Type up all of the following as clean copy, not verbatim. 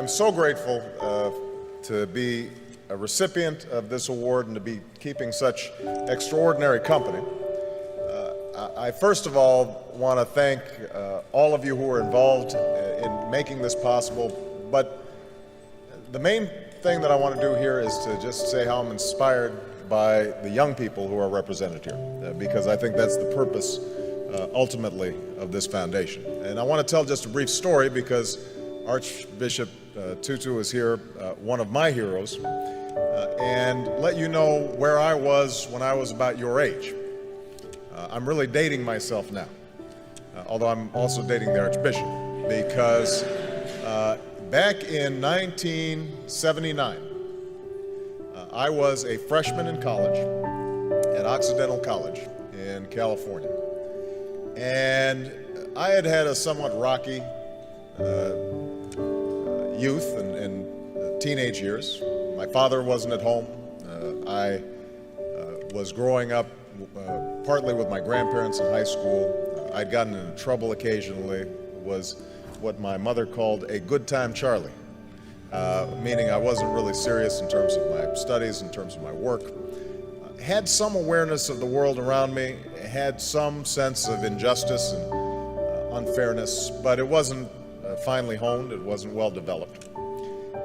I'm so grateful to be a recipient of this award and to be keeping such extraordinary company. I first of all want to thank all of you who are involved in making this possible, but the main thing that I want to do here is to just say how I'm inspired by the young people who are represented here, because I think that's the purpose ultimately of this foundation. And I want to tell just a brief story because Archbishop Tutu is here, one of my heroes, and let you know where I was when I was about your age. I'm really dating myself now, although I'm also dating the Archbishop, because back in 1979, I was a freshman in college at Occidental College in California. And I had had a somewhat rocky youth and teenage years. My father wasn't at home. I was growing up partly with my grandparents in high school. I'd gotten into trouble occasionally, was what my mother called a good time Charlie, meaning I wasn't really serious in terms of my studies, in terms of my work. Had some awareness of the world around me, had some sense of injustice and unfairness, but it wasn't finely honed, it wasn't well developed.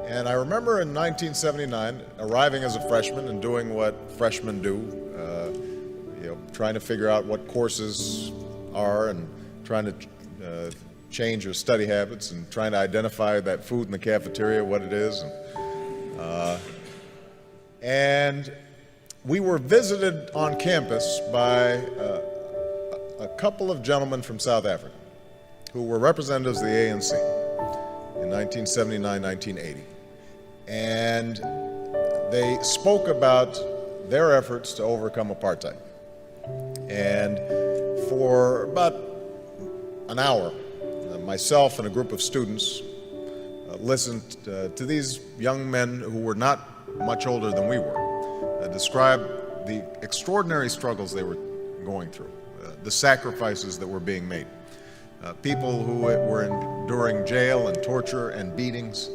And I remember in 1979 arriving as a freshman and doing what freshmen do, trying to figure out what courses are and trying to change your study habits and trying to identify that food in the cafeteria, what it is. And we were visited on campus by a couple of gentlemen from South Africa who were representatives of the ANC in 1979, 1980. And they spoke about their efforts to overcome apartheid. And for about an hour, myself and a group of students listened to these young men who were not much older than we were describe the extraordinary struggles they were going through, the sacrifices that were being made, people who were enduring jail and torture and beatings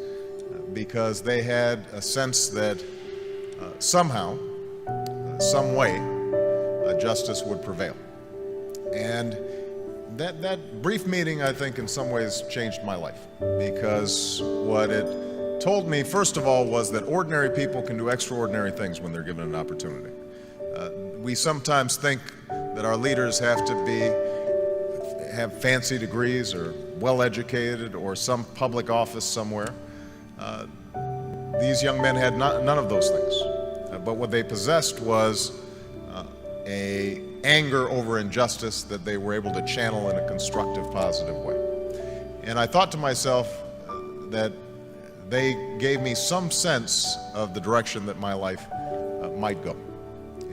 because they had a sense that somehow, some way, justice would prevail. And that brief meeting, I think, in some ways changed my life, because what it told me, first of all, was that ordinary people can do extraordinary things when they're given an opportunity. We sometimes think that our leaders have to have fancy degrees or well-educated or some public office somewhere. These young men had none of those things, but what they possessed was a anger over injustice that they were able to channel in a constructive, positive way. And I thought to myself that they gave me some sense of the direction that my life might go.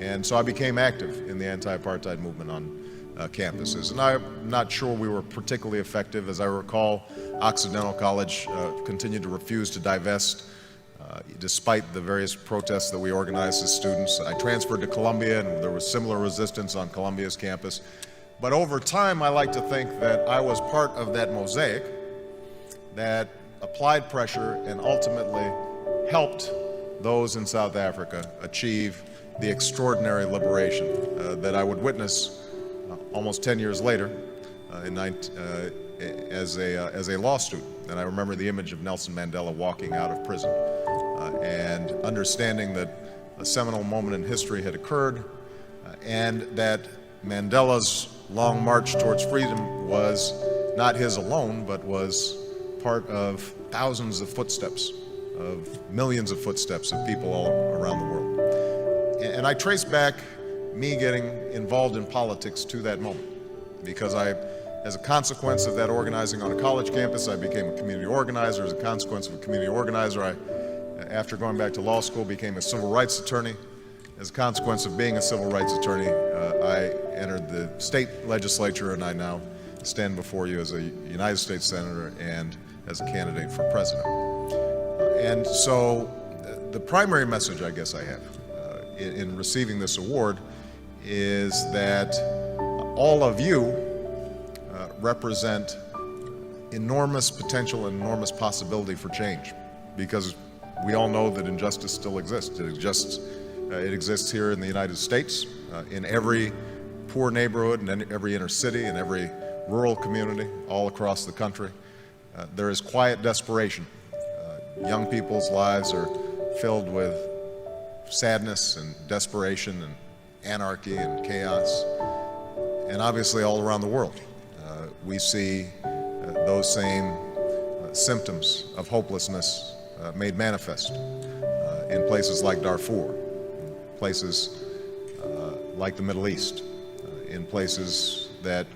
And so I became active in the anti-apartheid movement on campuses. And I'm not sure we were particularly effective. As I recall, Occidental College continued to refuse to divest despite the various protests that we organized as students. I transferred to Columbia, and there was similar resistance on Columbia's campus. But over time, I like to think that I was part of that mosaic that applied pressure and ultimately helped those in South Africa achieve the extraordinary liberation that I would witness almost 10 years later as a law student. And I remember the image of Nelson Mandela walking out of prison and understanding that a seminal moment in history had occurred, and that Mandela's long march towards freedom was not his alone, but was part of thousands of footsteps, of millions of footsteps of people all around the world. And I trace back me getting involved in politics to that moment, because as a consequence of that organizing on a college campus, I became a community organizer. As a consequence of a community organizer, after going back to law school, became a civil rights attorney. As a consequence of being a civil rights attorney, I entered the state legislature, and I now stand before you as a United States Senator and as a candidate for president. And so the primary message I guess I have in receiving this award is that all of you represent enormous potential and enormous possibility for change, because we all know that injustice still exists. It exists here in the United States, in every poor neighborhood, and in every inner city, and every rural community, all across the country. There is quiet desperation. Young people's lives are filled with sadness and desperation and anarchy and chaos. And obviously all around the world, we see those same symptoms of hopelessness made manifest in places like Darfur, places like the Middle East, in places that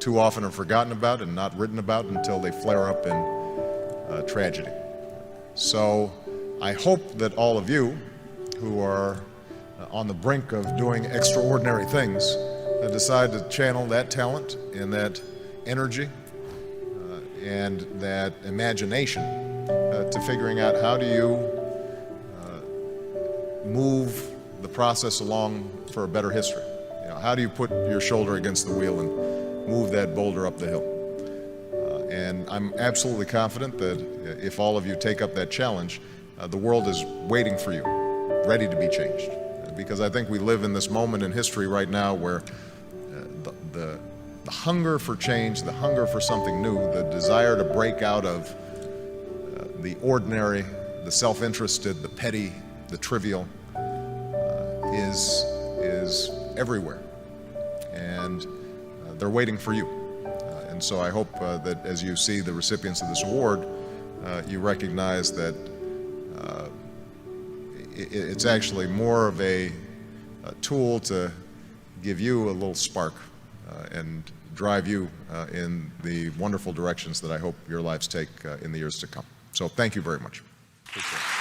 too often are forgotten about and not written about until they flare up in tragedy. So I hope that all of you who are on the brink of doing extraordinary things decide to channel that talent and that energy and that imagination to figuring out how do you move the process along for a better history. You know, how do you put your shoulder against the wheel and move that boulder up the hill? And I'm absolutely confident that if all of you take up that challenge, the world is waiting for you, ready to be changed. Because I think we live in this moment in history right now where the hunger for change, the hunger for something new, the desire to break out of the ordinary, the self-interested, the petty, the trivial, is everywhere. And they're waiting for you. And so I hope that as you see the recipients of this award, you recognize that it's actually more of a tool to give you a little spark and drive you in the wonderful directions that I hope your lives take in the years to come. So thank you very much. Appreciate it.